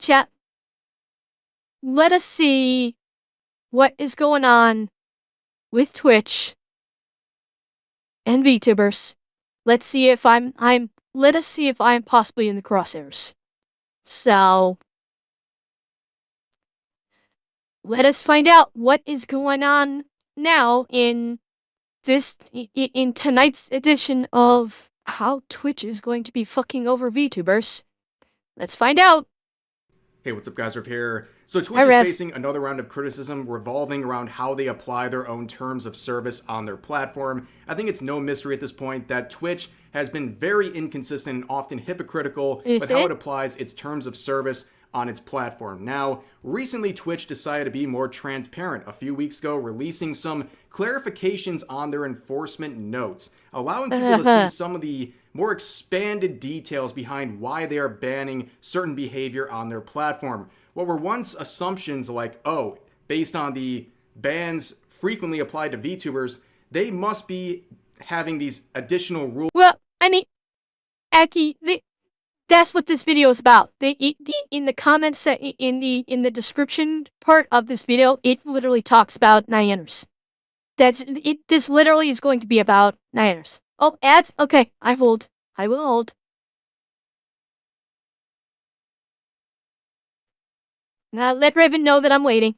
Chat, let us see what is going on with Twitch and VTubers. Let's see if let us see if I'm possibly in the crosshairs. So, let us find out what is going on now in tonight's edition of how Twitch is going to be fucking over VTubers. Let's find out. Hey, what's up, guys? Rev here. So Twitch is facing another round of criticism revolving around how they apply their own terms of service on their platform. I think it's no mystery at this point that Twitch has been very inconsistent and often hypocritical with how it applies its terms of service on its platform. Now, recently Twitch decided to be more transparent a few weeks ago, releasing some clarifications on their enforcement notes, allowing people to see some of the more expanded details behind why they are banning certain behavior on their platform. What were once assumptions like, oh, based on the bans frequently applied to VTubers, they must be having these additional rules. Well, I mean, Aki, that's what this video is about. In the comments, in the description part of this video, it literally talks about Nyanners. This literally is going to be about Nyanners. Oh, ads? Okay, I will hold. Now let Raven know that I'm waiting.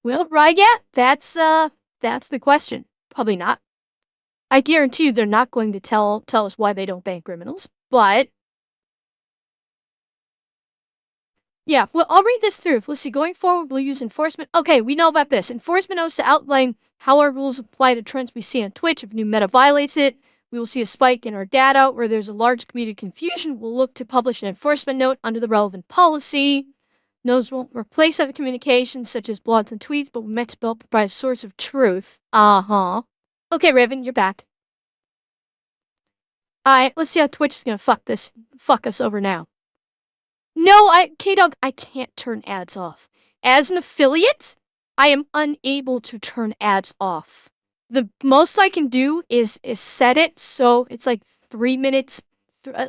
Well, right, yeah, that's the question. Probably not. I guarantee you they're not going to tell us why they don't ban criminals, but yeah, well, I'll read this through. Let's see, going forward, we'll use enforcement. Okay, we know about this. Enforcement notes to outline how our rules apply to trends we see on Twitch. If new meta violates it, we will see a spike in our data. Where there's a large community confusion, we'll look to publish an enforcement note under the relevant policy. Notes won't replace other communications, such as blogs and tweets, but we're meant to provide a source of truth. Okay, Raven, you're back. Alright, let's see how Twitch is gonna fuck us over now. No, K-Dog, I can't turn ads off. As an affiliate, I am unable to turn ads off. The most I can do is set it so it's like 3 minutes,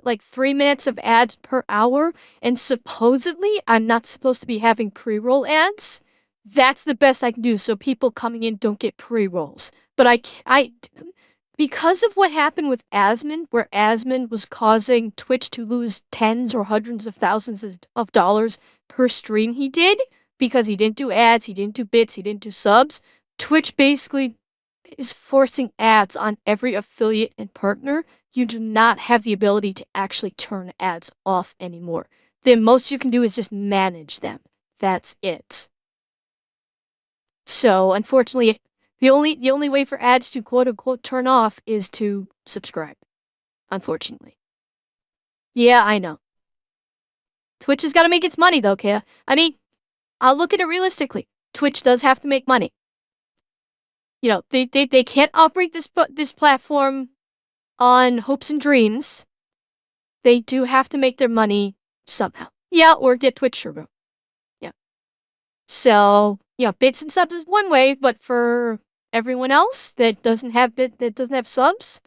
like 3 minutes of ads per hour, and supposedly I'm not supposed to be having pre-roll ads. That's the best I can do so people coming in don't get pre-rolls. But because of what happened with Asmon, where Asmon was causing Twitch to lose tens or hundreds of thousands of dollars per stream he did, because he didn't do ads, he didn't do bits, he didn't do subs, Twitch basically is forcing ads on every affiliate and partner. You do not have the ability to actually turn ads off anymore. The most you can do is just manage them. That's it. So, unfortunately, the only way for ads to quote-unquote turn off is to subscribe. Unfortunately. Yeah, I know. Twitch has got to make its money, though, Kaya. I mean, I'll look at it realistically. Twitch does have to make money. You know, they can't operate this platform on hopes and dreams. They do have to make their money somehow. Yeah, or get Twitch Turbo. Yeah. So, yeah, bits and subs is one way, but for everyone else that doesn't have subs,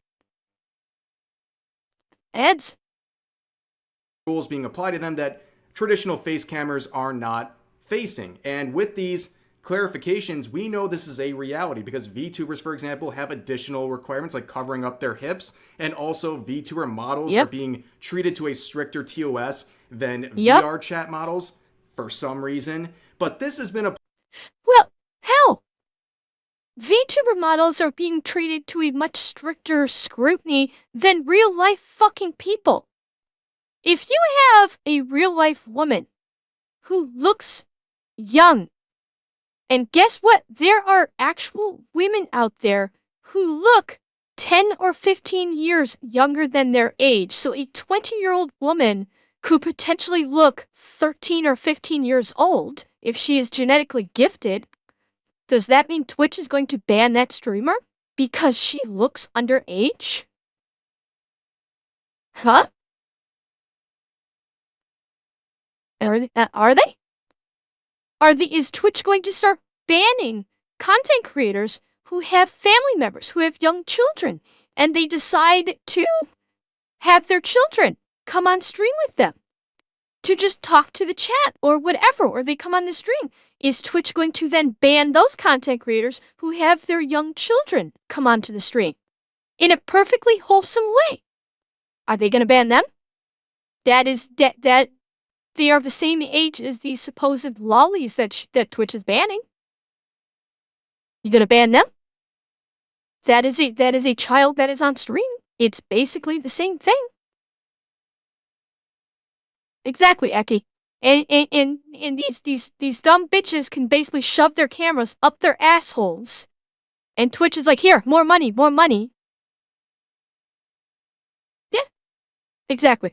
ads. Rules being applied to them that traditional face cameras are not facing. And with these clarifications, we know this is a reality because VTubers, for example, have additional requirements like covering up their hips, and also VTuber models are being treated to a stricter TOS than VR chat models for some reason. But this has been a... Well, hell! VTuber models are being treated to a much stricter scrutiny than real-life fucking people. If you have a real-life woman who looks young, and guess what? There are actual women out there who look 10 or 15 years younger than their age. So a 20-year-old woman could potentially look 13 or 15 years old if she is genetically gifted. Does that mean Twitch is going to ban that streamer because she looks underage? Huh? Are they? Is Twitch going to start banning content creators who have family members, who have young children, and they decide to have their children come on stream with them to just talk to the chat or whatever, or they come on the stream. Is Twitch going to then ban those content creators who have their young children come onto the stream in a perfectly wholesome way? Are they going to ban them? That they are the same age as these supposed lollies that Twitch is banning. You going to ban them? That is a child that is on stream. It's basically the same thing. Exactly, Eki. And these dumb bitches can basically shove their cameras up their assholes. And Twitch is like, here, more money, more money. Yeah, exactly.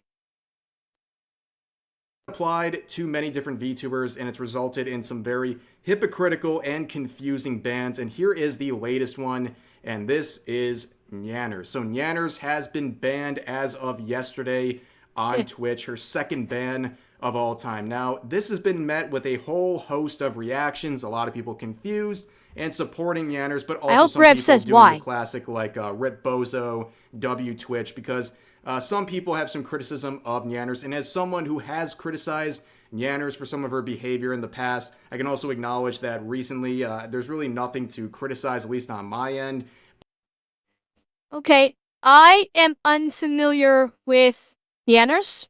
Applied to many different VTubers, and it's resulted in some very hypocritical and confusing bans. And here is the latest one, and this is Nyanners. So Nyanners has been banned as of yesterday on Twitch, her second ban of all time. Now, this has been met with a whole host of reactions, a lot of people confused and supporting Nyanners, but also some people doing the classic like Rip Bozo, W Twitch, because some people have some criticism of Nyanners, and as someone who has criticized Nyanners for some of her behavior in the past, I can also acknowledge that recently there's really nothing to criticize, at least on my end. Okay, I am unfamiliar with Nyanners.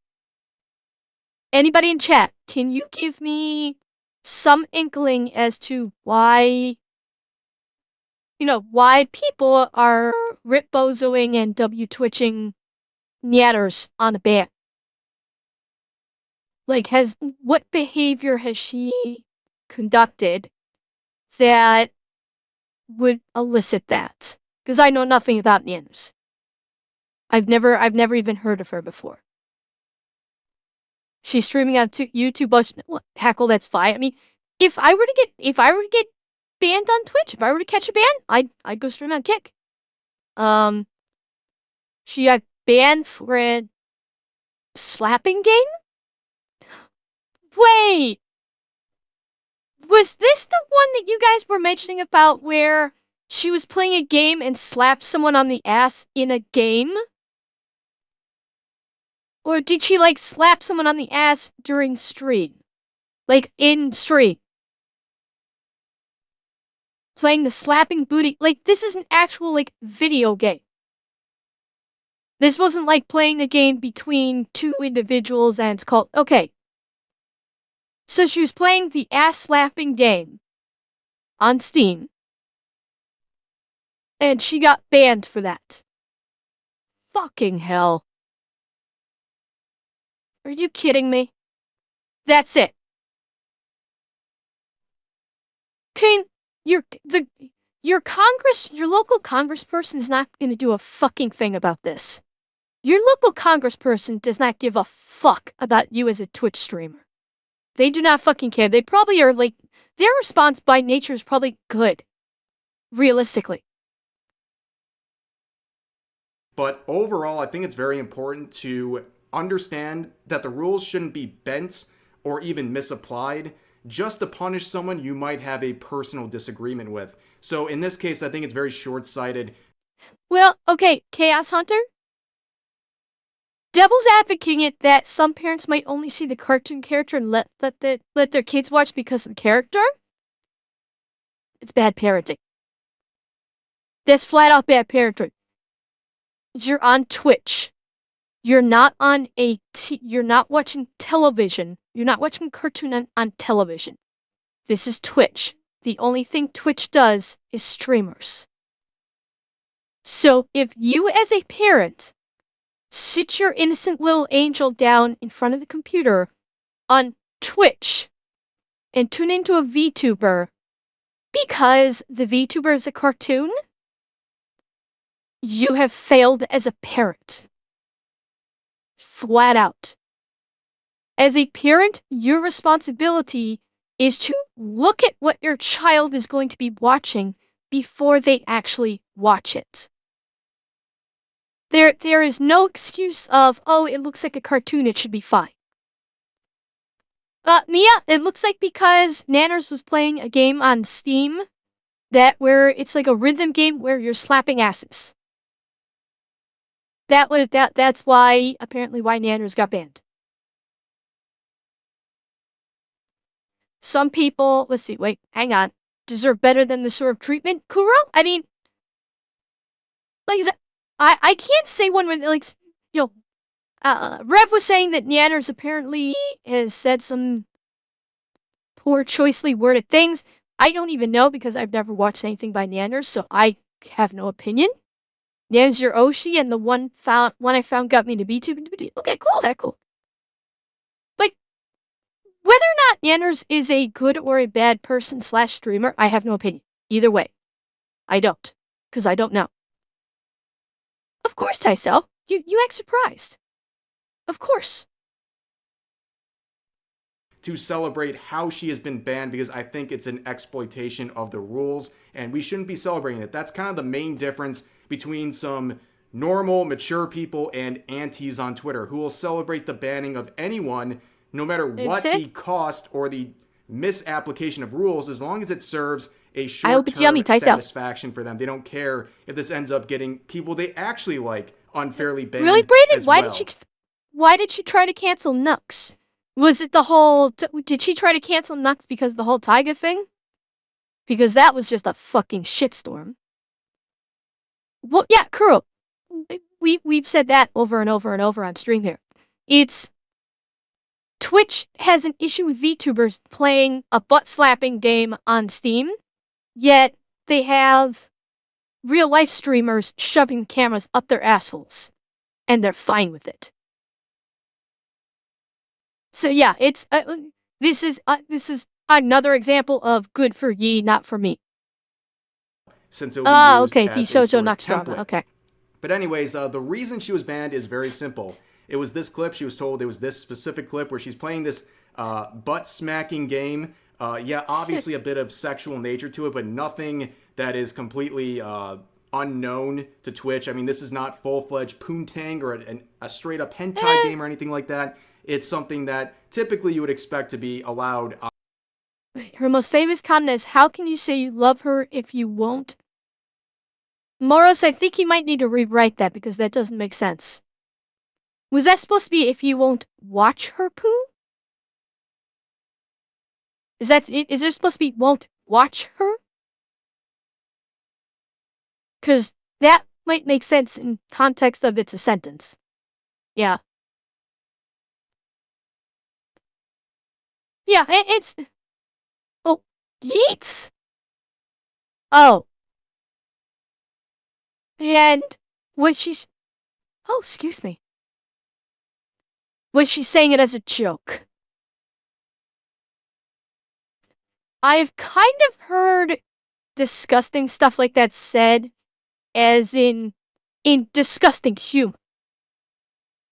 Anybody in chat, can you give me some inkling as to why, why people are Rip Bozoing and W Twitching Nyanners on a ban? Like, what behavior has she conducted that would elicit that? Because I know nothing about Nyanners. I've never even heard of her before. She's streaming on YouTube. But heckle, that's fine. I mean, if I were to get banned on Twitch, if I were to catch a ban, I'd go stream on Kick. She got banned for a slapping game? Wait! Was this the one that you guys were mentioning about where she was playing a game and slapped someone on the ass in a game? Or did she, like, slap someone on the ass during stream? Like, in stream? Playing the slapping booty. Like, this is an actual, like, video game. This wasn't like playing a game between two individuals and it's called... Okay. So she was playing the ass-slapping game on Steam. And she got banned for that. Fucking hell. Are you kidding me? That's it. Your local congressperson is not gonna do a fucking thing about this. Your local congressperson does not give a fuck about you as a Twitch streamer. They do not fucking care. They probably are like, their response by nature is probably good. Realistically. But overall, I think it's very important to understand that the rules shouldn't be bent or even misapplied just to punish someone you might have a personal disagreement with. So in this case, I think it's very short-sighted. Well, okay, Chaos Hunter? Devil's advocating it that some parents might only see the cartoon character and let their kids watch because of the character? It's bad parenting. That's flat out bad parenting. You're on Twitch. You're not on you're not watching television. You're not watching cartoon on television. This is Twitch. The only thing Twitch does is streamers. So if you as a parent sit your innocent little angel down in front of the computer on Twitch and tune into a VTuber because the VTuber is a cartoon, you have failed as a parent. Flat out. As a parent, your responsibility is to look at what your child is going to be watching before they actually watch it. There is no excuse of, oh, it looks like a cartoon, it should be fine. Mia, it looks like because Nyanners was playing a game on Steam where it's like a rhythm game where you're slapping asses. That's why apparently why Nyanners got banned. Some people, let's see, wait, hang on, deserve better than this sort of treatment, Kuro? I mean, like, I can't say one with, like, you know, Rev was saying that Nyanners apparently has said some poor, choicely worded things. I don't even know because I've never watched anything by Nyanners, so I have no opinion. Nyanners your Oshi and the one I found got me to VTubers. Okay, cool, that cool. But whether or not Nyanners is a good or a bad person / streamer, I have no opinion. Either way, I don't, because I don't know. Of course, Tysel, you act surprised. Of course. To celebrate how she has been banned because I think it's an exploitation of the rules and we shouldn't be celebrating it. That's kind of the main difference between some normal, mature people and antis on Twitter who will celebrate the banning of anyone no matter what the cost or the misapplication of rules, as long as it serves a short-term satisfaction for them. They don't care if this ends up getting people they actually like unfairly banned. Really, Brayden? Why did she try to cancel Nux? Was it the whole... did she try to cancel Nux because of the whole Taiga thing? Because that was just a fucking shitstorm. Well, yeah, Kuro. We've said that over and over and over on stream here. It's... Twitch has an issue with VTubers playing a butt-slapping game on Steam, yet they have real-life streamers shoving cameras up their assholes, and they're fine with it. So yeah, it's this is another example of good for ye, not for me. Since it will be used okay, as a sort of template. Okay. But anyways, the reason she was banned is very simple. It was this clip. She was told it was this specific clip where she's playing this butt-smacking game. Yeah, obviously a bit of sexual nature to it, but nothing that is completely unknown to Twitch. I mean, this is not full-fledged poontang or a straight-up hentai game or anything like that. It's something that typically you would expect to be allowed. Her most famous comment is, how can you say you love her if you won't? Moros, I think you might need to rewrite that because that doesn't make sense. Was that supposed to be if you won't watch her poo? Is there supposed to be won't watch her? Because that might make sense in context of it's a sentence. Yeah. Yeah, it's... Oh, yeets! Oh. And was she... Oh, excuse me. Was she saying it as a joke? I've kind of heard disgusting stuff like that said as in disgusting humor.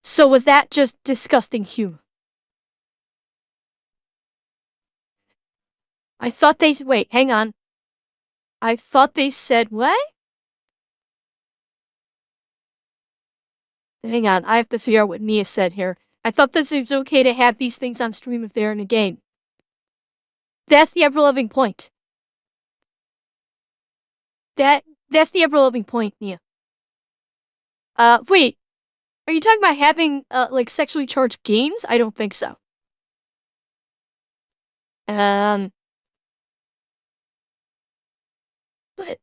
So was that just disgusting humor? I thought they... Wait, hang on. I thought they said what? Hang on, I have to figure out what Mia said here. I thought this was okay to have these things on stream if they're in a game. That's the ever-loving point. That's the ever-loving point, Mia. Wait. Are you talking about having, like, sexually charged games? I don't think so. But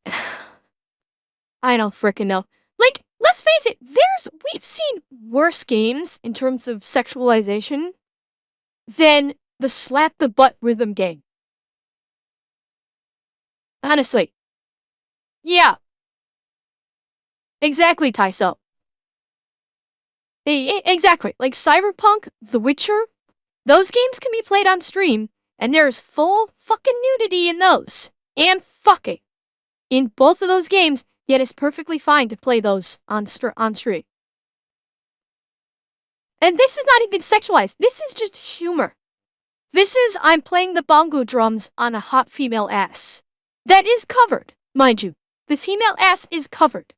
I don't frickin' know. Like, let's face it, we've seen worse games in terms of sexualization than the slap the butt rhythm game. Honestly. Yeah. Exactly, Tyso. Exactly. Like Cyberpunk, The Witcher, those games can be played on stream, and there's full fucking nudity in those. And fucking. In both of those games, yet it's perfectly fine to play those on stream. And this is not even sexualized. This is just humor. This is I'm playing the bongo drums on a hot female ass. That is covered, mind you. The female ass is covered.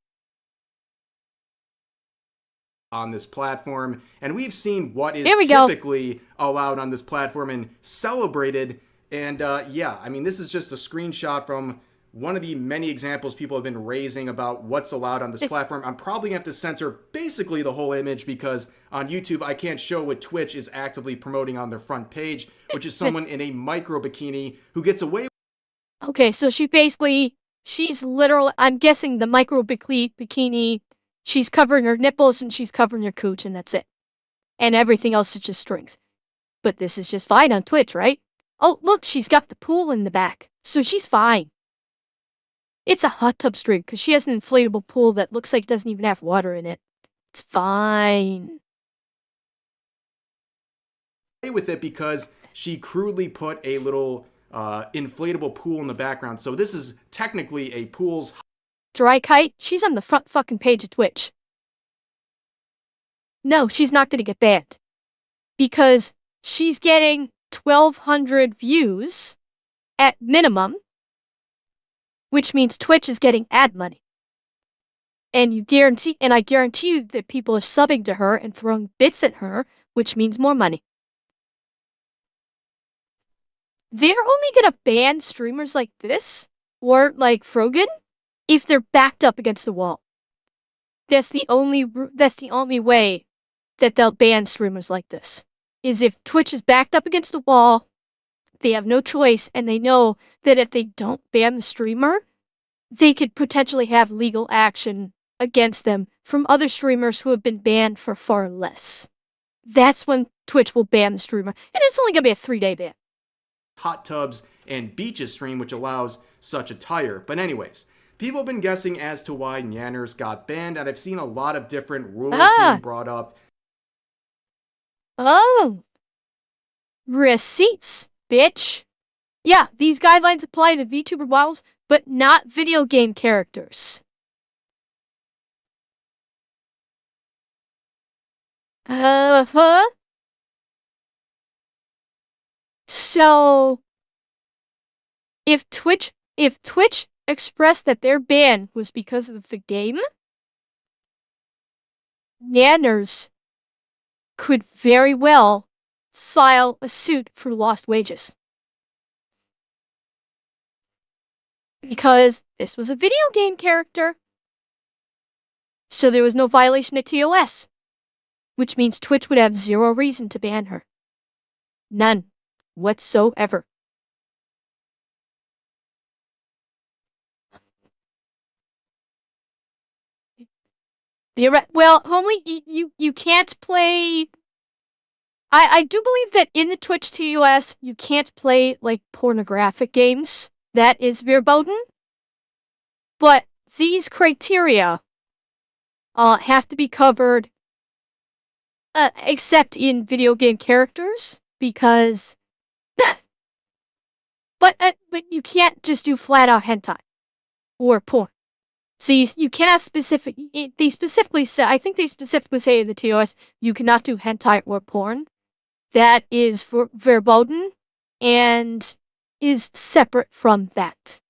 On this platform, and we've seen what is typically allowed on this platform and celebrated. And yeah, I mean, this is just a screenshot from one of the many examples people have been raising about what's allowed on this platform. I'm probably going to have to censor basically the whole image because on YouTube, I can't show what Twitch is actively promoting on their front page, which is someone in a micro bikini who gets away. Okay, so she's literally, I'm guessing the micro bikini, she's covering her nipples and she's covering her cooch and that's it. And everything else is just strings. But this is just fine on Twitch, right? Oh, look, she's got the pool in the back, so she's fine. It's a hot tub stream because she has an inflatable pool that looks like it doesn't even have water in it. It's fine. With it because she crudely put a little inflatable pool in the background. So this is technically a pool's dry kite. She's on the front fucking page of Twitch. No, she's not going to get banned because she's getting 1,200 views at minimum, which means Twitch is getting ad money. And I guarantee you that people are subbing to her and throwing bits at her, which means more money. They're only gonna ban streamers like this, or like Frogan, if they're backed up against the wall. That's the only way that they'll ban streamers like this. Is if Twitch is backed up against the wall, they have no choice, and they know that if they don't ban the streamer, they could potentially have legal action against them from other streamers who have been banned for far less. That's when Twitch will ban the streamer, and it's only gonna be a 3-day ban. Hot tubs and beaches stream, which allows such attire. But anyways, people have been guessing as to why Nyanners got banned, and I've seen a lot of different rules being brought up. Oh. Receipts, bitch. Yeah, these guidelines apply to VTuber models, but not video game characters. So, if Twitch expressed that their ban was because of the game, Nyanners could very well file a suit for lost wages. Because this was a video game character. So there was no violation of TOS. Which means Twitch would have zero reason to ban her. None. Whatsoever. Well, only you can't play. I do believe that in the Twitch TOS you can't play like pornographic games. That is verboten. But these criteria have to be covered, except in video game characters, because. But you can't just do flat out hentai or porn. So you cannot they specifically say, I think they specifically say in the TOS, you cannot do hentai or porn. That is verboten and is separate from that.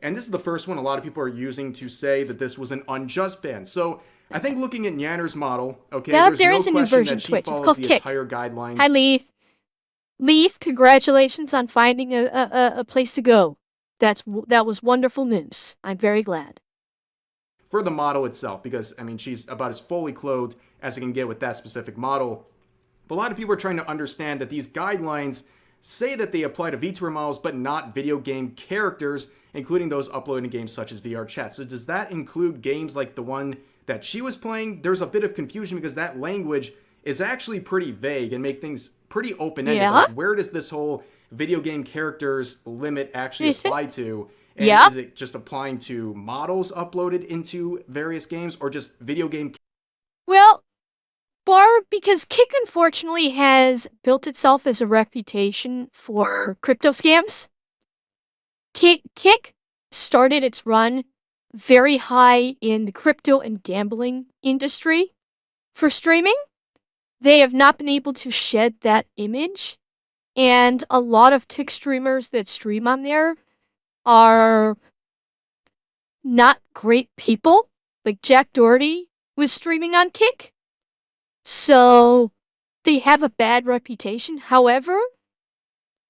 And this is the first one a lot of people are using to say that this was an unjust ban. So I think looking at Nyanners' model, okay, there is a new version of Twitch. It's called Kick. Entire guidelines. Hi, Leith. Leith, congratulations on finding a place to go. That was wonderful news. I'm very glad. For the model itself, because, I mean, she's about as fully clothed as it can get with that specific model. But a lot of people are trying to understand that these guidelines say that they apply to VTuber models, but not video game characters, including those uploaded in games such as VR chat. So does that include games like the one that she was playing? There's a bit of confusion because that language is actually pretty vague and make things pretty open-ended. Yeah. Like, where does this whole video game characters limit actually apply to? And yeah. Is it just applying to models uploaded into various games or just video game? Well, because Kick unfortunately has built itself as a reputation for crypto scams. Kick started its run very high in the crypto and gambling industry for streaming. They have not been able to shed that image, and a lot of Kick streamers that stream on there are not great people. Like Jack Doherty was streaming on Kick. So they have a bad reputation. However,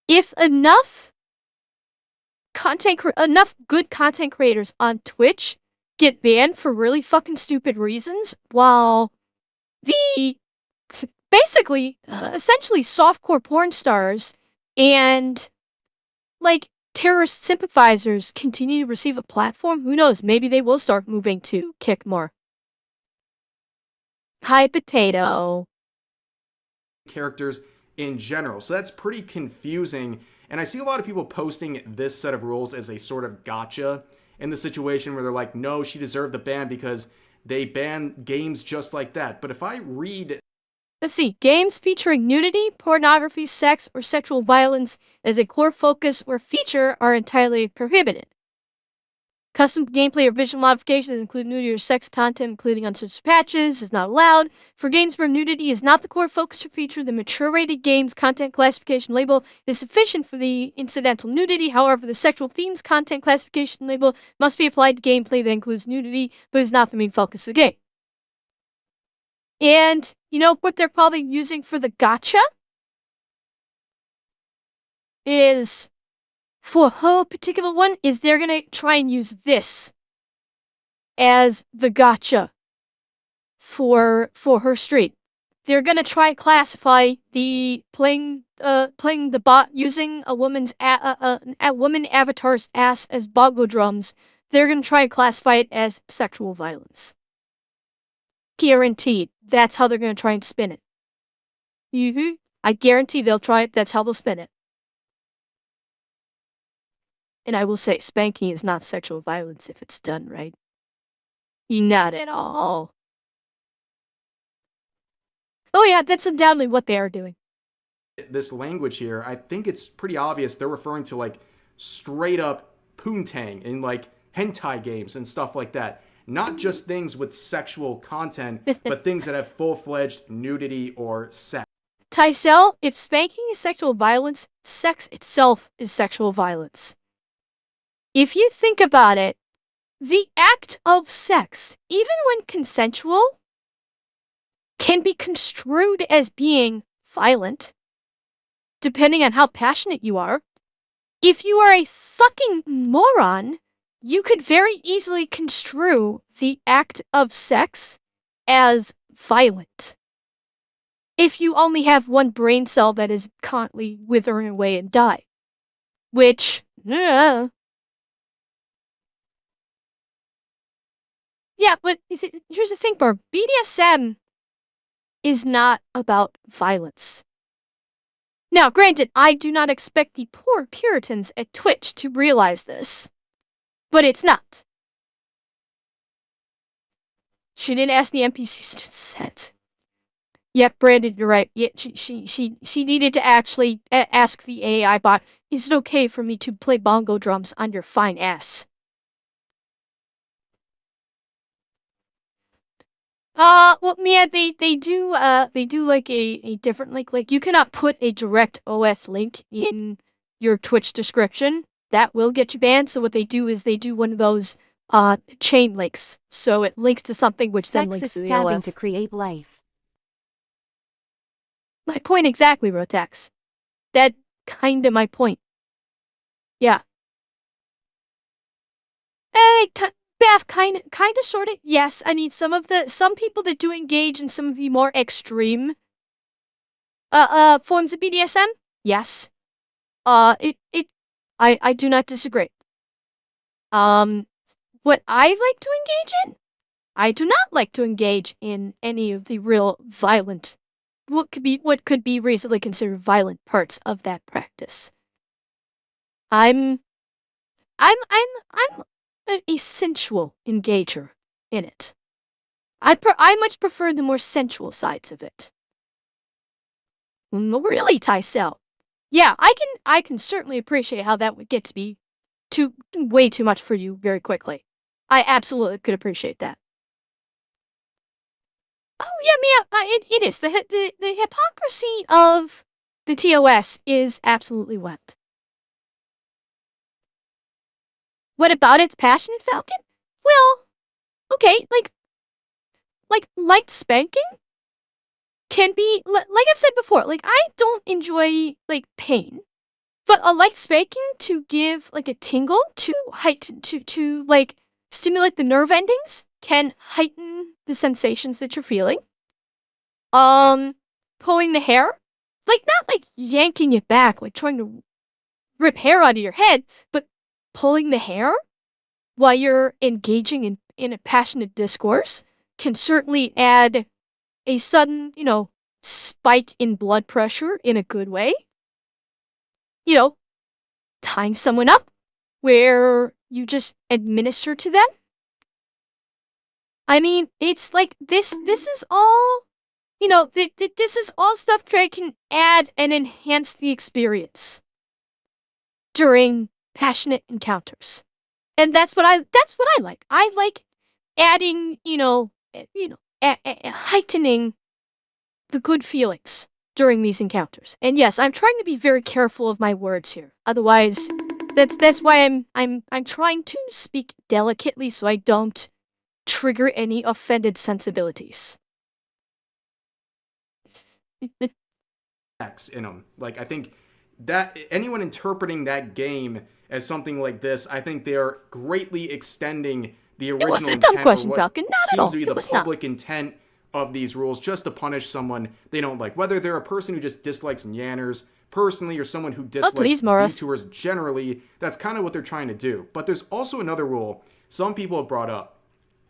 if enough enough good content creators on Twitch get banned for really fucking stupid reasons, while the basically essentially softcore porn stars and like terrorist sympathizers continue to receive a platform. Who knows? Maybe they will start moving to Kick more. Hi, potato. Characters in general. So that's pretty confusing. And I see a lot of people posting this set of rules as a sort of gotcha in the situation where they're like, no, she deserved the ban because they ban games just like that. But if I read... Let's see. Games featuring nudity, pornography, sex, or sexual violence as a core focus or feature are entirely prohibited. Custom gameplay or visual modifications include nudity or sex content, including uncensored patches, is not allowed. For games where nudity is not the core focus or feature, the mature-rated games content classification label is sufficient for the incidental nudity. However, the sexual themes content classification label must be applied to gameplay that includes nudity, but is not the main focus of the game. And you know what they're probably using for the gotcha? Is... for her particular one, is they're gonna try and use this as the gotcha for her stream. They're gonna try and classify the playing the bot using a woman's a woman avatar's ass as bongo drums. They're gonna try and classify it as sexual violence. Guaranteed. That's how they're gonna try and spin it. I guarantee they'll try it. That's how they'll spin it. And I will say, spanking is not sexual violence if it's done right. Not at all. Oh yeah, that's undoubtedly what they are doing. This language here, I think it's pretty obvious they're referring to like straight up poontang in like hentai games and stuff like that. Not just things with sexual content, but things that have full-fledged nudity or sex. Tysel, if spanking is sexual violence, sex itself is sexual violence. If you think about it, the act of sex, even when consensual, can be construed as being violent, depending on how passionate you are. If you are a fucking moron, you could very easily construe the act of sex as violent. If you only have one brain cell that is currently withering away and die. Which, yeah, but here's the thing, Barb. BDSM is not about violence. Now, granted, I do not expect the poor Puritans at Twitch to realize this, but it's not. She didn't ask the NPCs to consent. Yep, Brandon, you're right. Yeah, she needed to actually ask the AI bot, is it okay for me to play bongo drums on your fine ass? Well, yeah, they do like a different link. Like, you cannot put a direct OS link in your Twitch description. That will get you banned. So what they do is they do one of those chain links. So it links to something which then links to the OS. To create life. My point exactly, Rotex. That kinda my point. Yeah. Beth, kinda, sorta, yes. I mean, some people that do engage in some of the more extreme, forms of BDSM, yes. I do not disagree. What I like to engage in? I do not like to engage in any of the real violent, what could be reasonably considered violent parts of that practice. I'm a sensual engager in it. I much prefer the more sensual sides of it. Really, Tysel? Yeah, I can certainly appreciate how that would get to be way too much for you very quickly. I absolutely could appreciate that. Oh yeah, Mia, it is. The hypocrisy of the TOS is absolutely wet. What about its passionate falcon? Well, okay, like light spanking can be, like I've said before, like I don't enjoy like pain. But a light spanking to give like a tingle to heighten to like stimulate the nerve endings can heighten the sensations that you're feeling. Pulling the hair, like not like yanking it back, like trying to rip hair out of your head, but pulling the hair while you're engaging in a passionate discourse can certainly add a sudden, spike in blood pressure in a good way. Tying someone up where you just administer to them. I mean, it's like this is all, this is all stuff that can add and enhance the experience during passionate encounters. And that's what I like. I like adding, heightening the good feelings during these encounters. And yes, I'm trying to be very careful of my words here. Otherwise, that's why I'm trying to speak delicately so I don't trigger any offended sensibilities. In them. Like, I think that anyone interpreting that game as something like this, I think they are greatly extending the original intent. It was a dumb question, Falcon. Not at all. Seems to be the public intent of these rules, just to punish someone they don't like. Whether they're a person who just dislikes Nyanners personally or someone who dislikes VTubers generally, that's kind of what they're trying to do. But there's also another rule some people have brought up,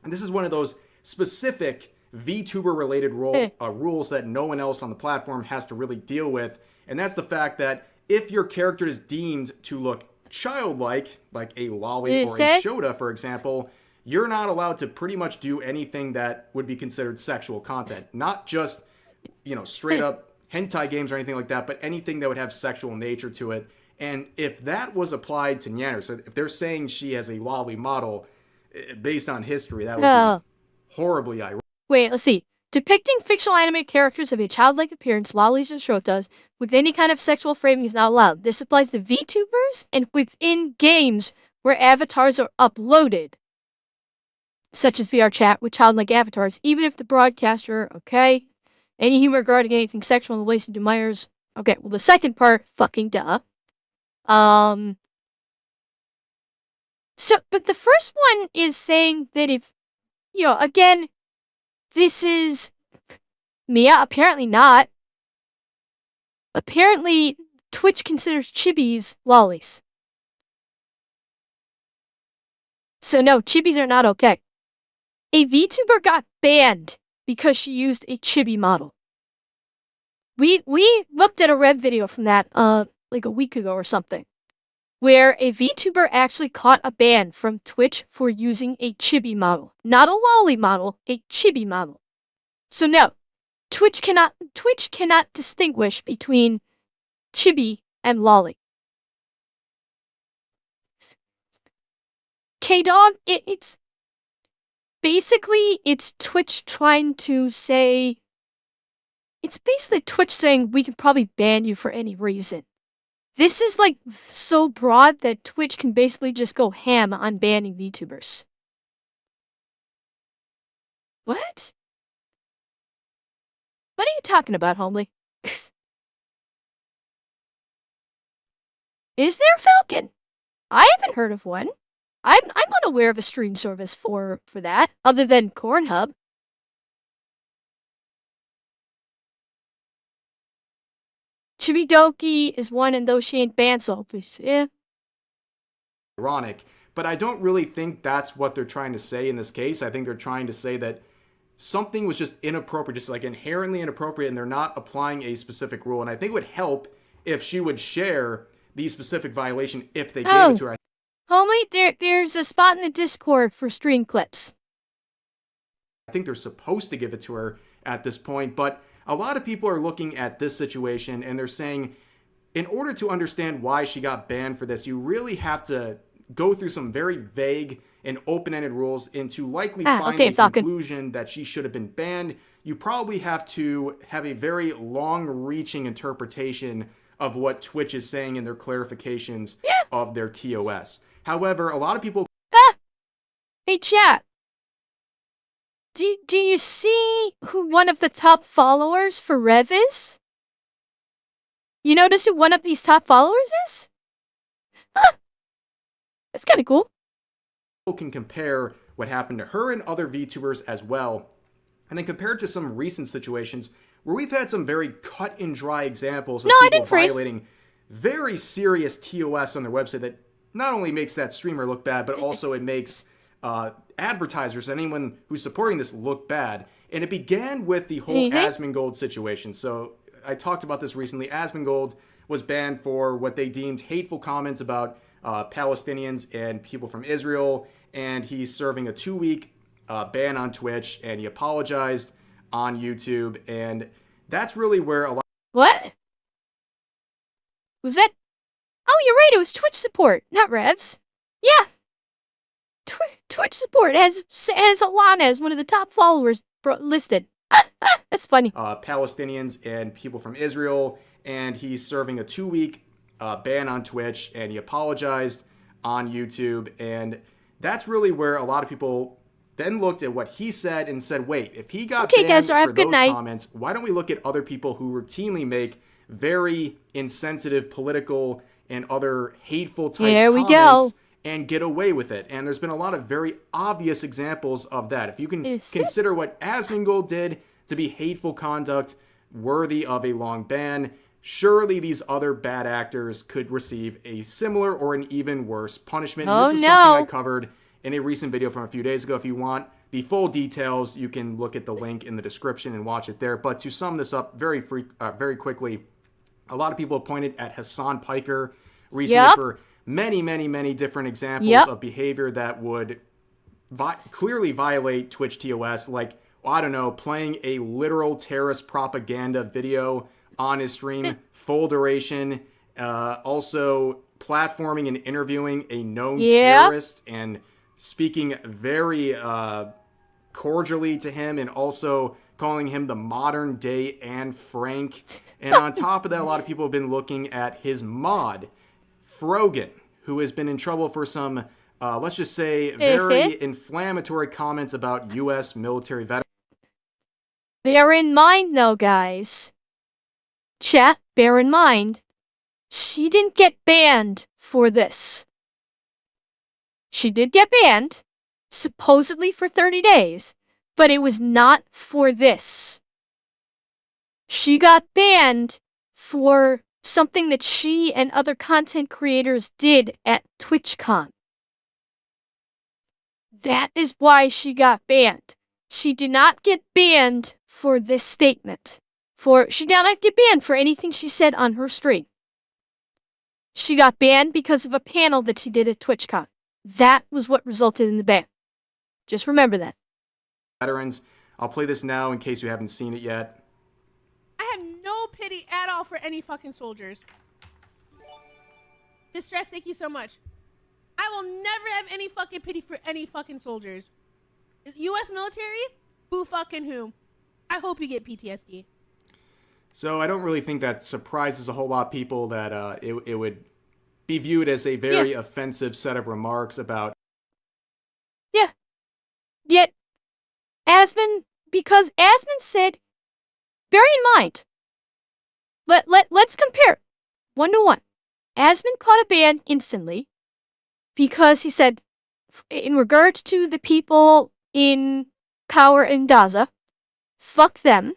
and this is one of those specific VTuber-related rules that no one else on the platform has to really deal with, and that's the fact that if your character is deemed to look childlike, like a lolly or a Shota, for example, you're not allowed to pretty much do anything that would be considered sexual content. Not just, straight up hentai games or anything like that, but anything that would have sexual nature to it. And if that was applied to Nyanners, so if they're saying she has a lolly model based on history, that would be horribly ironic. Wait, let's see. Depicting fictional anime characters of a childlike appearance, lollies and shotas, with any kind of sexual framing is not allowed. This applies to VTubers and within games where avatars are uploaded, such as VR chat with childlike avatars, even if the broadcaster, okay? Any humor regarding anything sexual in the ways of Myers. Okay, well, the second part, fucking duh. So, but the first one is saying that if, again, this is Mia, apparently not. Apparently, Twitch considers chibis lollies. So no, chibis are not okay. A VTuber got banned because she used a chibi model. We looked at a Rev video from that like a week ago or something, where a VTuber actually caught a ban from Twitch for using a chibi model. Not a lolly model, a chibi model. So no, Twitch cannot distinguish between chibi and lolly. K-Dog, it's basically, it's Twitch trying to say, it's basically Twitch saying we can probably ban you for any reason. This is like so broad that Twitch can basically just go ham on banning VTubers. What? What are you talking about, homely? Is there, Falcon? I haven't heard of one. I'm unaware of a stream service for that, other than Cornhub. Chibidoki is one, and though she ain't banned, so yeah. Ironic, but I don't really think that's what they're trying to say in this case. I think they're trying to say that something was just inappropriate, just like inherently inappropriate, and they're not applying a specific rule. And I think it would help if she would share the specific violation if they gave it to her. Homie, there's a spot in the Discord for stream clips. I think they're supposed to give it to her at this point, but a lot of people are looking at this situation and they're saying, in order to understand why she got banned for this, you really have to go through some very vague and open-ended rules and to likely find a conclusion that she should have been banned. You probably have to have a very long-reaching interpretation of what Twitch is saying in their clarifications of their TOS. However, a lot of people... Hey, chat. Do you see who one of the top followers for Rev is? You notice who one of these top followers is? Huh. That's kind of cool. People can compare what happened to her and other VTubers as well, and then compare it to some recent situations where we've had some very cut and dry examples of people violating very serious TOS on their website that not only makes that streamer look bad, but also it makes advertisers, anyone who's supporting this, look bad. And it began with the whole Asmongold situation. So I talked about this recently. Asmongold was banned for what they deemed hateful comments about Palestinians and people from Israel, and he's serving a 2-week ban on Twitch, and he apologized on YouTube, and that's really where a lot... What? Was that... Oh, you're right, it was Twitch support, not Revs. Yeah. Twitch support has Alana as one of the top followers listed. That's funny. Palestinians and people from Israel, and he's serving a 2-week ban on Twitch, and he apologized on YouTube, and that's really where a lot of people then looked at what he said and said, wait, if he got banned for those comments, why don't we look at other people who routinely make very insensitive political and other hateful type comments and get away with it? And there's been a lot of very obvious examples of that. If you can consider what Asmongold did to be hateful conduct worthy of a long ban, surely these other bad actors could receive a similar or an even worse punishment. And this is something I covered in a recent video from a few days ago. If you want the full details, you can look at the link in the description and watch it there. But to sum this up very quickly, a lot of people have pointed at Hassan Piker recently for many different examples of behavior that would clearly violate Twitch TOS, like, I don't know, playing a literal terrorist propaganda video on his stream, full duration, also platforming and interviewing a known terrorist and speaking very cordially to him, and also calling him the modern day Anne Frank. And on top of that, a lot of people have been looking at his mod, Frogan, who has been in trouble for some, let's just say, very inflammatory comments about U.S. military veterans. Bear in mind, though, guys. Chat, bear in mind, she didn't get banned for this. She did get banned, supposedly for 30 days, but it was not for this. She got banned for something that she and other content creators did at TwitchCon. That is why she got banned. She did not get banned for this statement. She did not get banned for anything she said on her stream. She got banned because of a panel that she did at TwitchCon. That was what resulted in the ban. Just remember that. Veterans, I'll play this now in case you haven't seen it yet. I have no pity at all for any fucking soldiers. Distress, thank you so much. I will never have any fucking pity for any fucking soldiers. U.S. military? Who fucking who? I hope you get PTSD. So I don't really think that surprises a whole lot of people that it would be viewed as a very offensive set of remarks about... Yeah. Yet, because Asmon said, bear in mind, let's compare 1-to-1. Asmon caught a ban instantly because he said, in regards to the people in Kaur and Gaza, fuck them.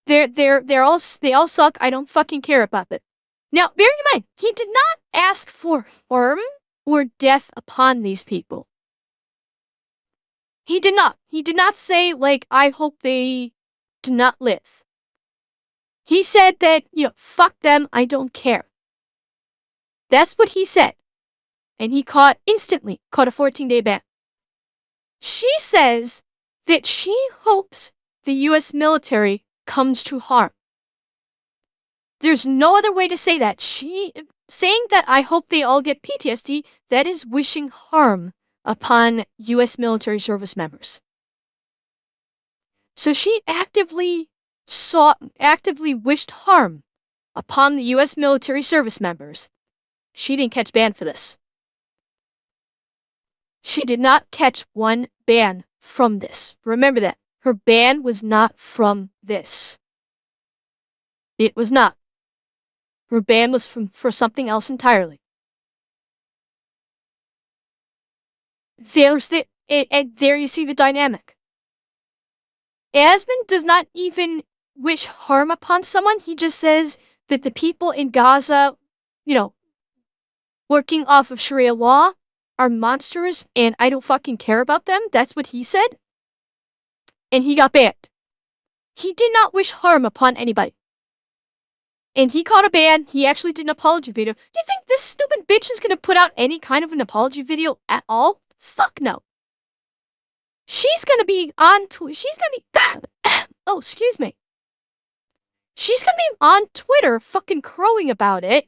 They all suck. I don't fucking care about them. Now, bear in mind, he did not ask for harm or death upon these people. He did not. He did not say, like, I hope they do not live. He said that, fuck them, I don't care. That's what he said. And he instantly caught a 14-day ban. She says that she hopes the U.S. military comes to harm. There's no other way to say that. Saying that I hope they all get PTSD, that is wishing harm upon U.S. military service members. So she actively wished harm upon the U.S. military service members. She didn't catch ban for this. She did not catch one ban from this. Remember that. Her ban was not from this. It was not. Her ban was for something else entirely. And there you see the dynamic. Asmund does not even wish harm upon someone. He just says that the people in Gaza, working off of Sharia law are monsters and I don't fucking care about them. That's what he said. And he got banned. He did not wish harm upon anybody. And he caught a ban. He actually did an apology video. Do you think this stupid bitch is gonna put out any kind of an apology video at all? Fuck no. She's gonna be on she's gonna be oh, excuse me. She's gonna be on Twitter fucking crowing about it.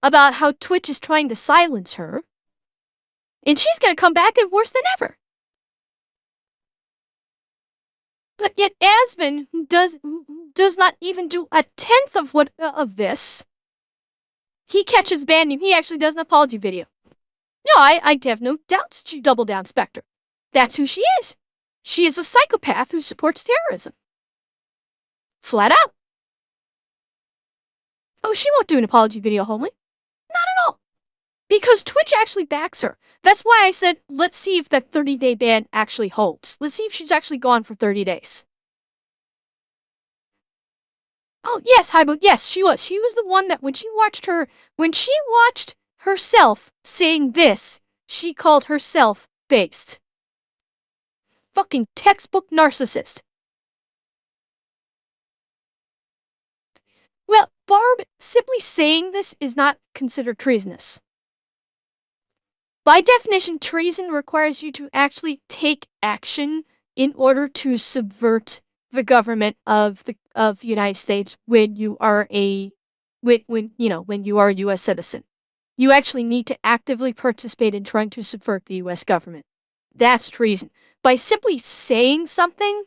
About how Twitch is trying to silence her. And she's gonna come back and worse than ever. But yet Asmund does not even do a tenth of this. He catches banning. He actually does an apology video. No, I have no doubts she double down Spectre. That's who she is. She is a psychopath who supports terrorism. Flat out. Oh, she won't do an apology video, homely. Not at all. Because Twitch actually backs her. That's why I said, let's see if that 30-day ban actually holds. Let's see if she's actually gone for 30 days. Oh, yes, Hybo, yes, she was. She was the one that when she watched herself saying this, she called herself based. Fucking textbook narcissist. Well, Barb, simply saying this is not considered treasonous. By definition, treason requires you to actually take action in order to subvert the government of the United States when you are when you are a U.S. citizen. You actually need to actively participate in trying to subvert the U.S. government. That's treason. By simply saying something,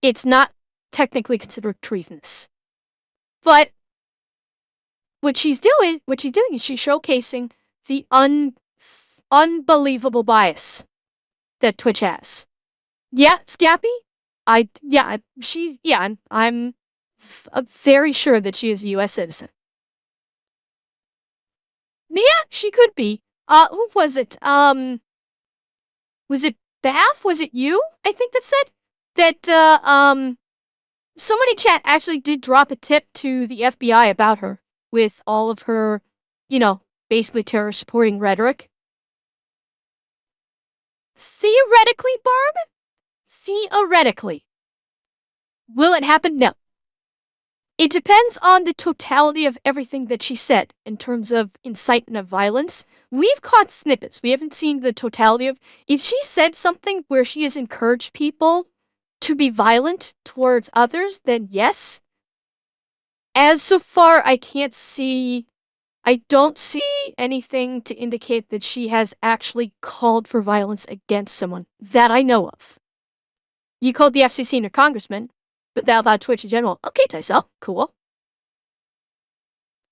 it's not technically considered treasonous. But what she's doing is she's showcasing the unbelievable bias that Twitch has. Yeah, Scappy? I'm very sure that she is a U.S. citizen. Yeah, she could be. Who was it? Was it Bath? Was it you? I think that said that, somebody in chat actually did drop a tip to the FBI about her with all of her, basically terror-supporting rhetoric. Theoretically, Barb? Theoretically. Will it happen? No. It depends on the totality of everything that she said in terms of incitement of violence. We've caught snippets. We haven't seen the totality of... If she said something where she has encouraged people to be violent towards others, then yes. As so far, I don't see anything to indicate that she has actually called for violence against someone that I know of. You called the FCC and your congressman, but that about Twitch in general. Okay, Tysel, cool.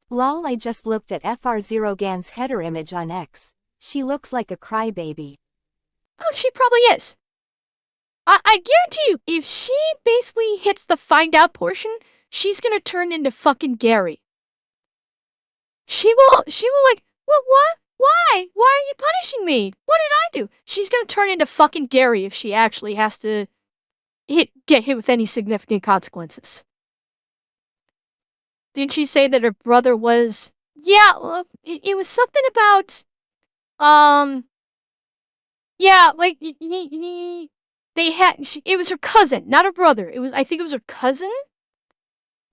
Lol, I just looked at FR0gan's header image on X. She looks like a crybaby. Oh, she probably is. I guarantee you, if she basically hits the find out portion, she's gonna turn into fucking Gary. She will like, well, what? Why? Why are you punishing me? What did I do? She's gonna turn into fucking Gary if she actually has to get hit with any significant consequences. Didn't she say that her brother was... Yeah, it was something about... Yeah, like, it was her cousin, not her brother. I think it was her cousin.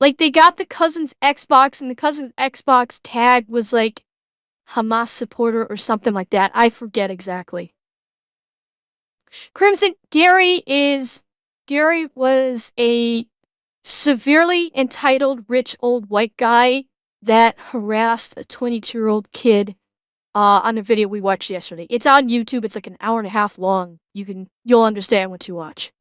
Like, they got the cousin's Xbox, and the cousin's Xbox tag was, like, Hamas supporter or something like that. I forget exactly. Crimson, Gary was a severely entitled rich old white guy that harassed a 22-year-old kid on a video we watched yesterday. It's on YouTube. It's like an hour and a half long. You'll understand once you watch.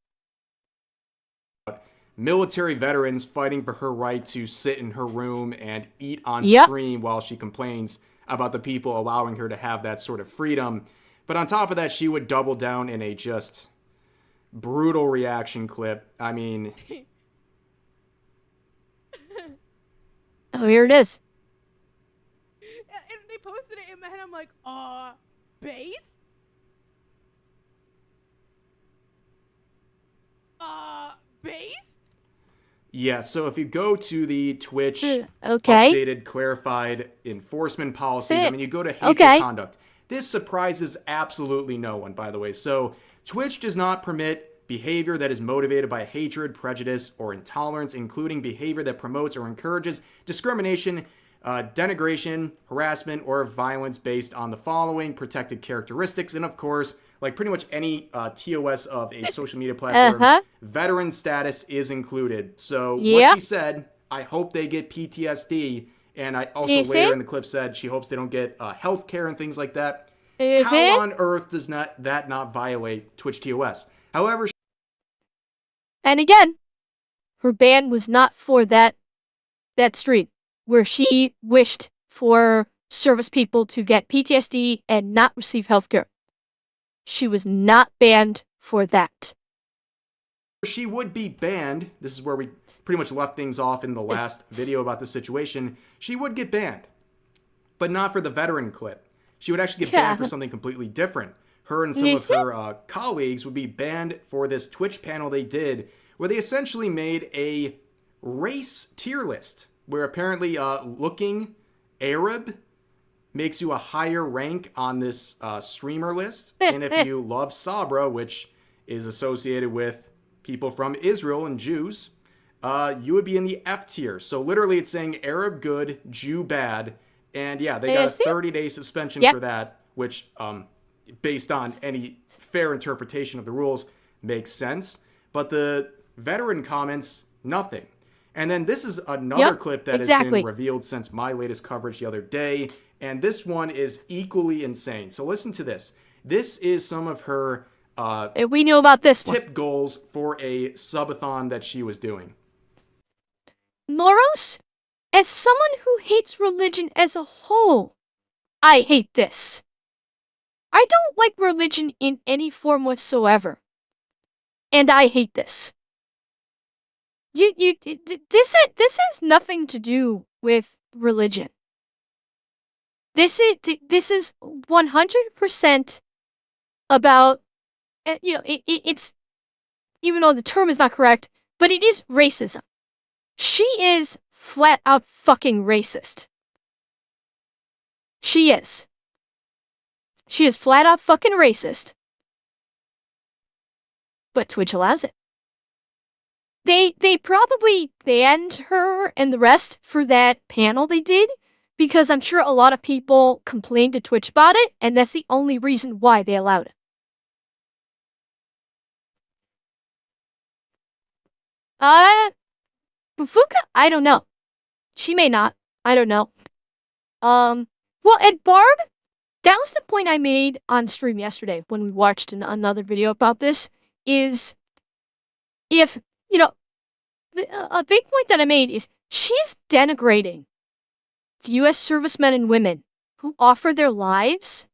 Military veterans fighting for her right to sit in her room and eat on stream while she complains about the people allowing her to have that sort of freedom. But on top of that, she would double down in a just brutal reaction clip. I mean, Oh, here it is. And they posted it in my head. I'm like, base? Base? Yeah, so if you go to the Twitch updated, clarified enforcement policies, I mean, you go to hateful conduct. This surprises absolutely no one, by the way. So Twitch does not permit behavior that is motivated by hatred, prejudice, or intolerance, including behavior that promotes or encourages discrimination, denigration, harassment, or violence based on the following protected characteristics. And of course, like pretty much any TOS of a social media platform, veteran status is included. So what she said, I hope they get PTSD. And I also later in the clip said she hopes they don't get health care and things like that. How on earth does that not violate Twitch TOS? However, and again, her ban was not for that stream where she wished for service people to get PTSD and not receive healthcare. She was not banned for that. She would be banned. This is where we pretty much left things off in the last video about this situation. She would get banned, but not for the veteran clip. She would actually get banned for something completely different. Her and some of her colleagues would be banned for this Twitch panel they did, where they essentially made a race tier list, where apparently looking Arab makes you a higher rank on this streamer list. And if you love Sabra, which is associated with people from Israel and Jews, you would be in the F tier. So literally it's saying Arab good, Jew bad. And yeah, they got a 30-day suspension for that, which based on any fair interpretation of the rules makes sense. But the veteran comments, nothing. And then this is another clip that has been revealed since my latest coverage the other day. And this one is equally insane. So listen to this. This is some of her we knew about this tip goals for a subathon that she was doing. Moros, as someone who hates religion as a whole, I hate this. I don't like religion in any form whatsoever. And I hate this. This has nothing to do with religion. This is 100% about, it's, even though the term is not correct, but it is racism. She is flat out fucking racist. She is. She is flat out fucking racist. But Twitch allows it. They probably banned her and the rest for that panel they did, because I'm sure a lot of people complained to Twitch about it, and that's the only reason why they allowed it. Bufuka? I don't know. She may not. I don't know. Well, at Barb, that was the point I made on stream yesterday when we watched another video about this, is if, a big point that I made is she's denigrating the U.S. servicemen and women who offer their lives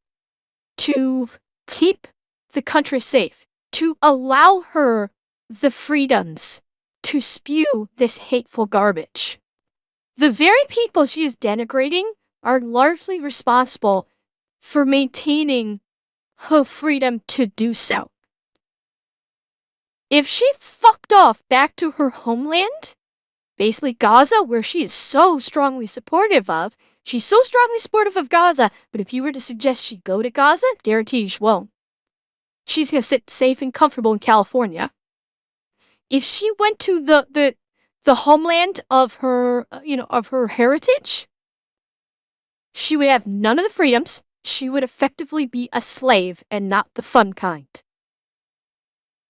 to keep the country safe, to allow her the freedoms to spew this hateful garbage. The very people she is denigrating are largely responsible for maintaining her freedom to do so. If she fucked off back to her homeland, basically Gaza, where she is so strongly supportive of, she's so strongly supportive of Gaza, but if you were to suggest she go to Gaza, guarantee she won't. She's gonna sit safe and comfortable in California. If she went to the homeland of her, of her heritage, she would have none of the freedoms. She would effectively be a slave and not the fun kind.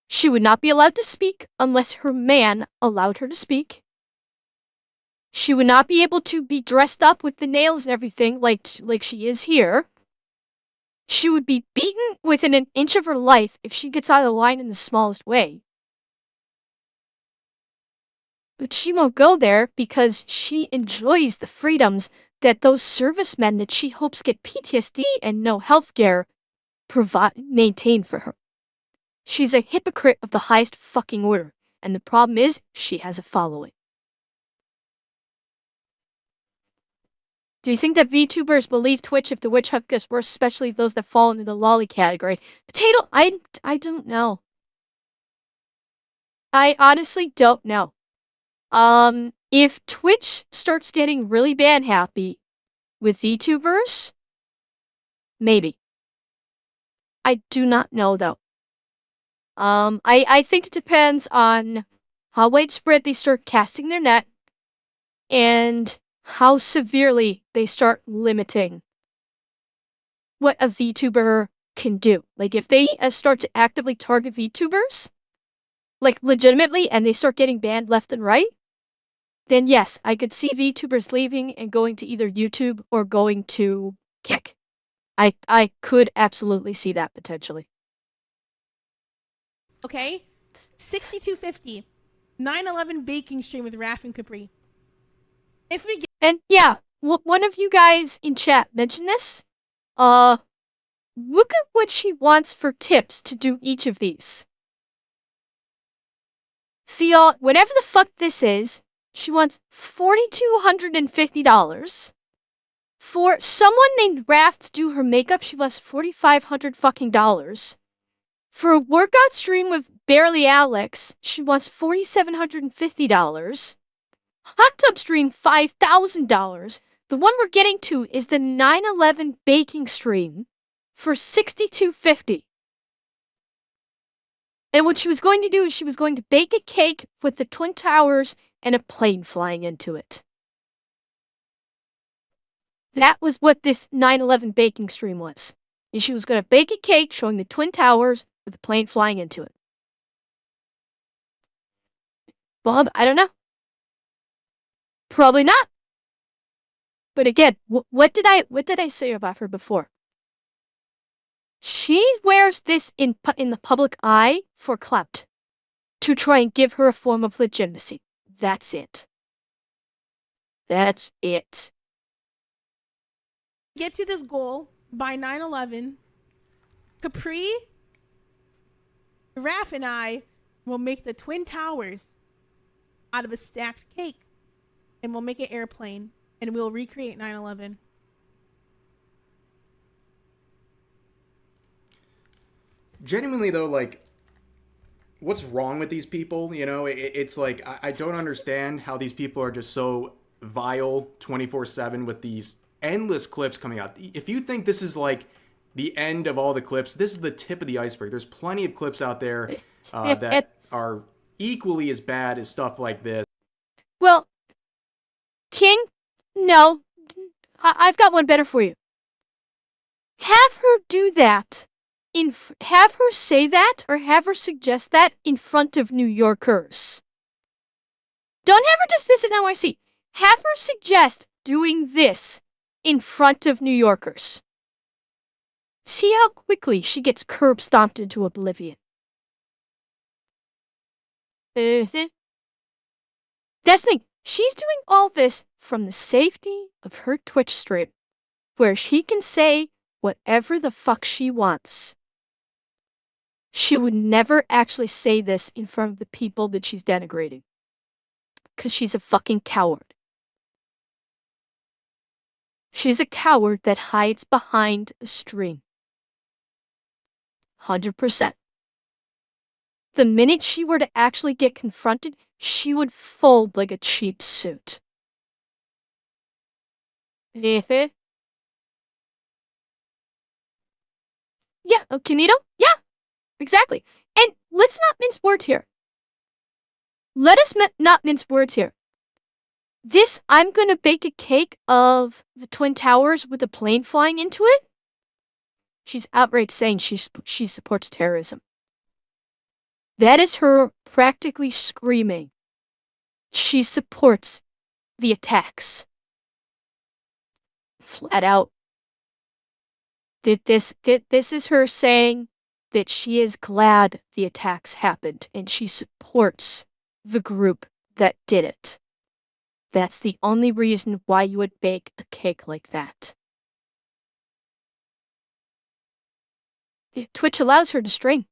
She would not be allowed to speak unless her man allowed her to speak. She would not be able to be dressed up with the nails and everything like she is here. She would be beaten within an inch of her life if she gets out of the line in the smallest way. But she won't go there because she enjoys the freedoms that those servicemen that she hopes get PTSD and no healthcare maintain for her. She's a hypocrite of the highest fucking order, and the problem is she has a following. Do you think that VTubers will leave Twitch if the witch hunt gets worse, especially those that fall into the lolly category? Potato, I don't know. I honestly don't know. If Twitch starts getting really bad happy with VTubers, maybe. I do not know though. I think it depends on how widespread they start casting their net and how severely they start limiting what a VTuber can do. Like if they start to actively target VTubers, like legitimately, and they start getting banned left and right, then yes, I could see VTubers leaving and going to either YouTube or going to Kick. I could absolutely see that potentially. Okay, 6250, 9/11 baking stream with Raph and Capri. If we get And yeah, one of you guys in chat mentioned this. Look at what she wants for tips to do each of these. See, whatever the fuck this is, she wants $4,250. For someone named Raph to do her makeup, she wants $4,500 fucking dollars. For a workout stream with Barely Alex, she wants $4,750. Hot tub stream, $5,000. The one we're getting to is the 9/11 baking stream for $6,250. And what she was going to do is she was going to bake a cake with the Twin Towers and a plane flying into it. That was what this 9/11 baking stream was. And she was going to bake a cake showing the Twin Towers with a plane flying into it. Bob, I don't know. Probably not. But again, what did I say about her before? She wears this in the public eye for clout, to try and give her a form of legitimacy. That's it. That's it. get to this goal by 9/11, Capri, Raph, and I will make the Twin Towers out of a stacked cake, and we'll make an airplane, and we'll recreate 9/11. Genuinely though, like, what's wrong with these people? You know, it's like I don't understand how these people are just so vile 24/7 with these endless clips coming out. If you think this is like the end of all the clips, this is the tip of the iceberg. There's plenty of clips out there that are equally as bad as stuff like this. Well, King, no, I've got one better for you. Have her do that. Have her say that, or have her suggest that in front of New Yorkers. Don't have her dismiss it NYC. Have her suggest doing this in front of New Yorkers. See how quickly she gets curb stomped into oblivion. That's the thing. She's doing all this from the safety of her Twitch stream, where she can say whatever the fuck she wants. She would never actually say this in front of the people that she's denigrating. Because she's a fucking coward. She's a coward that hides behind a stream. 100%. The minute she were to actually get confronted, she would fold like a cheap suit. Yeah, Kinito? Yeah, exactly. And let's not mince words here. Let us not mince words here. This, I'm gonna bake a cake of the Twin Towers with a plane flying into it. She's outright saying she supports terrorism. That is her practically screaming. She supports the attacks. Flat out. This is her saying that she is glad the attacks happened and she supports the group that did it. That's the only reason why you would bake a cake like that. Twitch allows her to stream.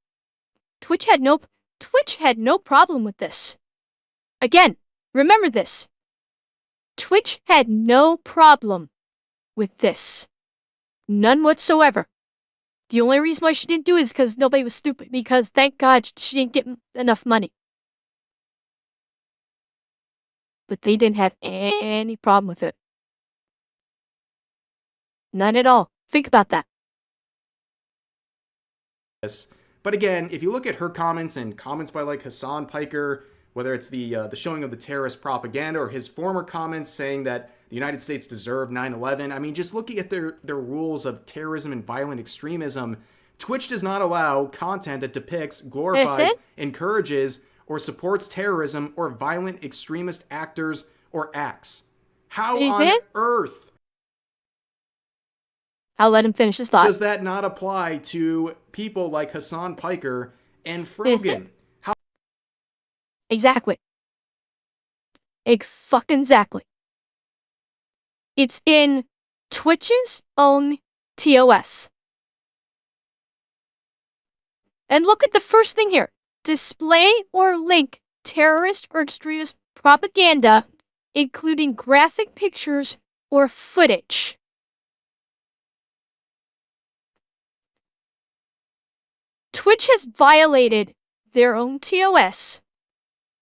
Twitch had no problem with this. Again, remember this. Twitch had no problem with this. None whatsoever. The only reason why she didn't do it is because nobody was stupid, because thank God she didn't get enough money. But they didn't have any problem with it. None at all. Think about that. But again, if you look at her comments and comments by like Hassan Piker, whether it's the showing of the terrorist propaganda or his former comments saying that the United States deserved 9/11, I mean, just looking at their rules of terrorism and violent extremism, Twitch does not allow content that depicts, glorifies, encourages, or supports terrorism or violent extremist actors or acts. How on earth I'll let him finish his thought. does that not apply to people like Hassan Piker and Frogan? Exactly. Exactly. It's in Twitch's own TOS. And look at the first thing here. Display or link terrorist or extremist propaganda, including graphic pictures or footage. Twitch has violated their own TOS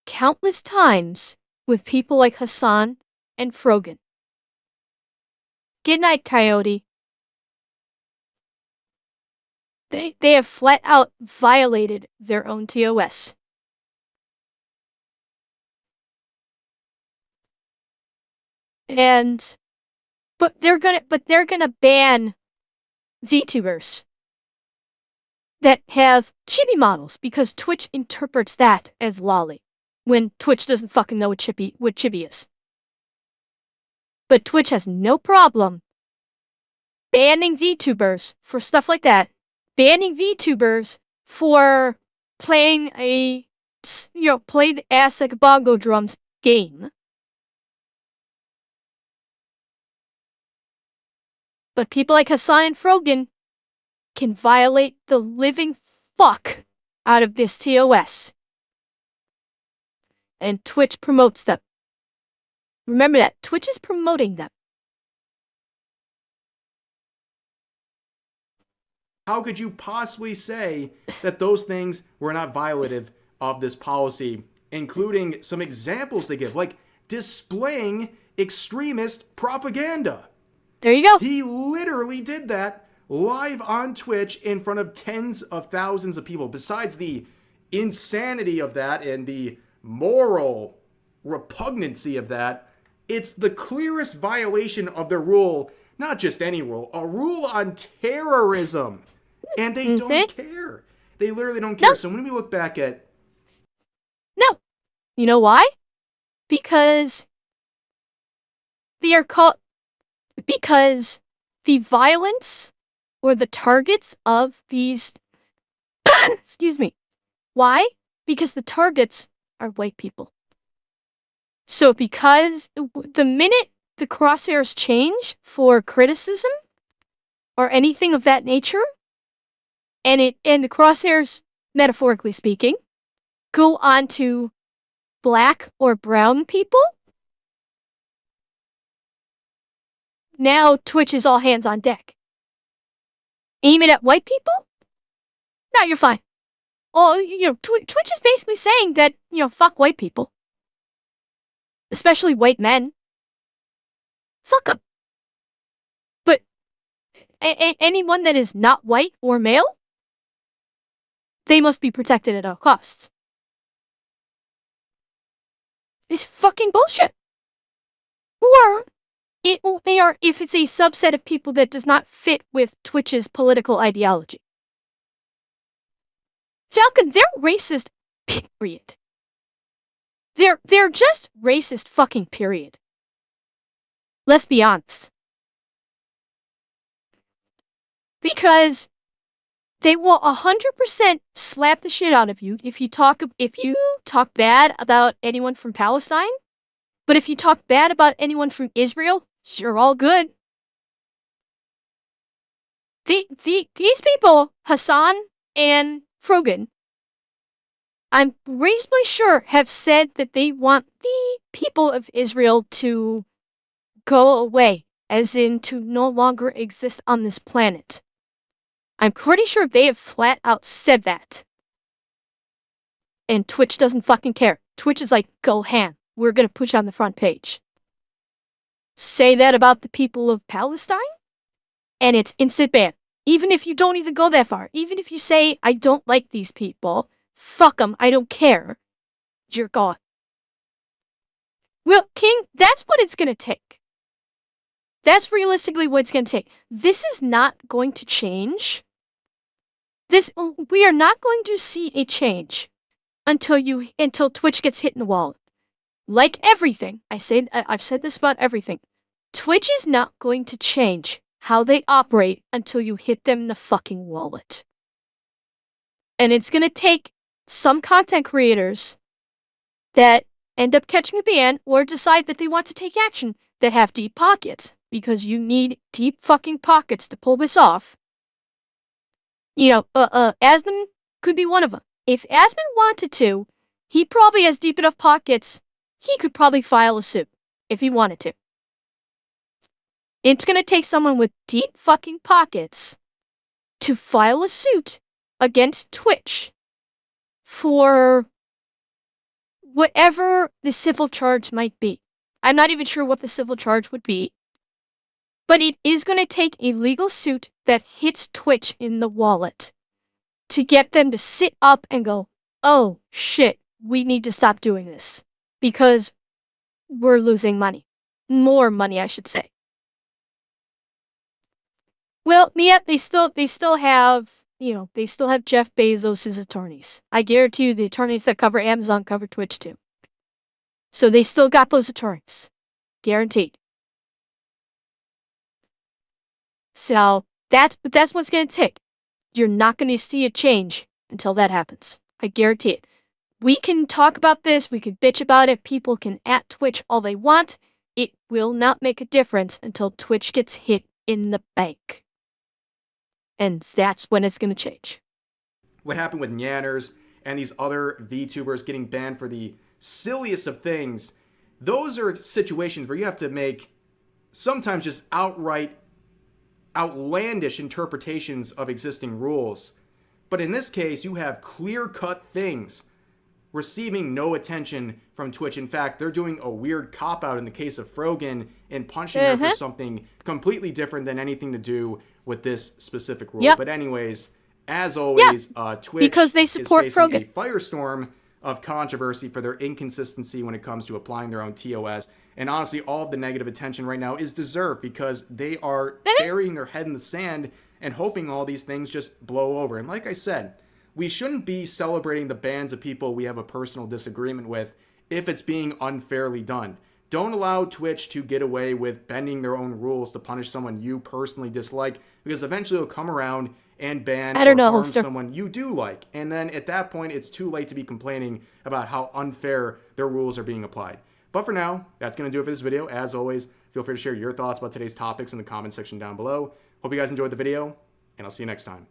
countless times with people like Hassan and Frogan. Good night, Coyote. They have flat out violated their own TOS. But they're gonna ban VTubers that have chibi models because Twitch interprets that as lolly when Twitch doesn't fucking know what chibi is. But Twitch has no problem banning VTubers for stuff like that. Banning VTubers for playing play the ass like bongo drums game. But people like Hassan and Frogan can violate the living fuck out of this TOS. And Twitch promotes them. Remember that. Twitch is promoting them. How could you possibly say that those things were not violative of this policy, including some examples they give, like displaying extremist propaganda? There you go. He literally did that live on Twitch in front of tens of thousands of people. Besides the insanity of that and the moral repugnancy of that, it's the clearest violation of the rule, not just any rule, a rule on terrorism. And they don't care. They literally don't care. No. So when we look back at... No. You know why? Because they are called... Because the violence or the targets of these... Excuse me. Why? Because the targets are white people. So because the minute the crosshairs change for criticism or anything of that nature, and the crosshairs, metaphorically speaking, go on to black or brown people, now Twitch is all hands on deck. Aim it at white people? No, you're fine. Oh, Twitch is basically saying that, fuck white people. Especially white men. Fuck them. But anyone that is not white or male, they must be protected at all costs. It's fucking bullshit. Or if it's a subset of people that does not fit with Twitch's political ideology. Falcon, they're racist, period. They're just racist fucking period. Let's be honest. Because they will 100% slap the shit out of you if you talk bad about anyone from Palestine. But if you talk bad about anyone from Israel, you're all good. These people, Hassan and Frogan, I'm reasonably sure have said that they want the people of Israel to go away as in to no longer exist on this planet. I'm pretty sure they have flat out said that. And Twitch doesn't fucking care. Twitch is like, go ham. We're gonna put you on the front page. Say that about the people of Palestine, and it's instant ban. Even if you don't even go that far. Even if you say, I don't like these people, fuck them, I don't care, you're gone. Well, King, that's what it's gonna take. That's realistically what it's gonna take. This is not going to change. We are not going to see a change until Twitch gets hit in the wall. Like everything, I've said this about everything. Twitch is not going to change how they operate until you hit them in the fucking wallet. And it's gonna take some content creators that end up catching a ban or decide that they want to take action that have deep pockets, because you need deep fucking pockets to pull this off. You know, Asman could be one of them. If Asman wanted to, he probably has deep enough pockets, he could probably file a suit if he wanted to. It's gonna take someone with deep fucking pockets to file a suit against Twitch for whatever the civil charge might be. I'm not even sure what the civil charge would be, but it is gonna take a legal suit that hits Twitch in the wallet to get them to sit up and go, oh shit, we need to stop doing this because we're losing money. More money, I should say. Well, yet they still have, you know, they still have Jeff Bezos' attorneys. I guarantee you the attorneys that cover Amazon cover Twitch too. So they still got those attorneys. Guaranteed. So that's what's gonna take. You're not gonna see a change until that happens. I guarantee it. We can talk about this, we can bitch about it, people can at Twitch all they want. It will not make a difference until Twitch gets hit in the bank. And that's when it's gonna change. What happened with Nyanners and these other VTubers getting banned for the silliest of things, those are situations where you have to make sometimes just outright outlandish interpretations of existing rules. But in this case, you have clear-cut things receiving no attention from Twitch. In fact, they're doing a weird cop-out in the case of Frogan and punching her for something completely different than anything to do with this specific rule. Yep. But anyways, as always, Twitch because they support is facing Frogan. a firestorm of controversy for their inconsistency when it comes to applying their own TOS. And honestly, all of the negative attention right now is deserved because they are burying their head in the sand and hoping all these things just blow over. And like I said, we shouldn't be celebrating the bans of people we have a personal disagreement with if it's being unfairly done. Don't allow Twitch to get away with bending their own rules to punish someone you personally dislike, because eventually it'll come around and ban or harm someone you do like. And then at that point, it's too late to be complaining about how unfair their rules are being applied. But for now, that's going to do it for this video. As always, feel free to share your thoughts about today's topics in the comment section down below. Hope you guys enjoyed the video, and I'll see you next time.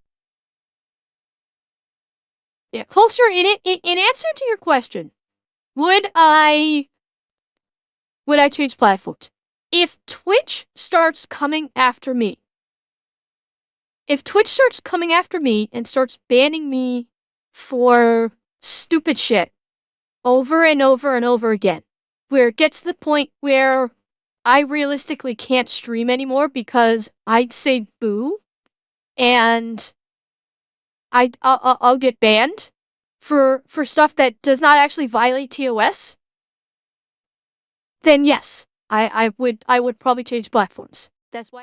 Yeah, closer in answer to your question, would I change platforms? If Twitch starts coming after me, and starts banning me for stupid shit over and over and over again, where it gets to the point where I realistically can't stream anymore because I'd say boo, and I'll get banned for stuff that does not actually violate TOS, then yes, I would probably change platforms. That's why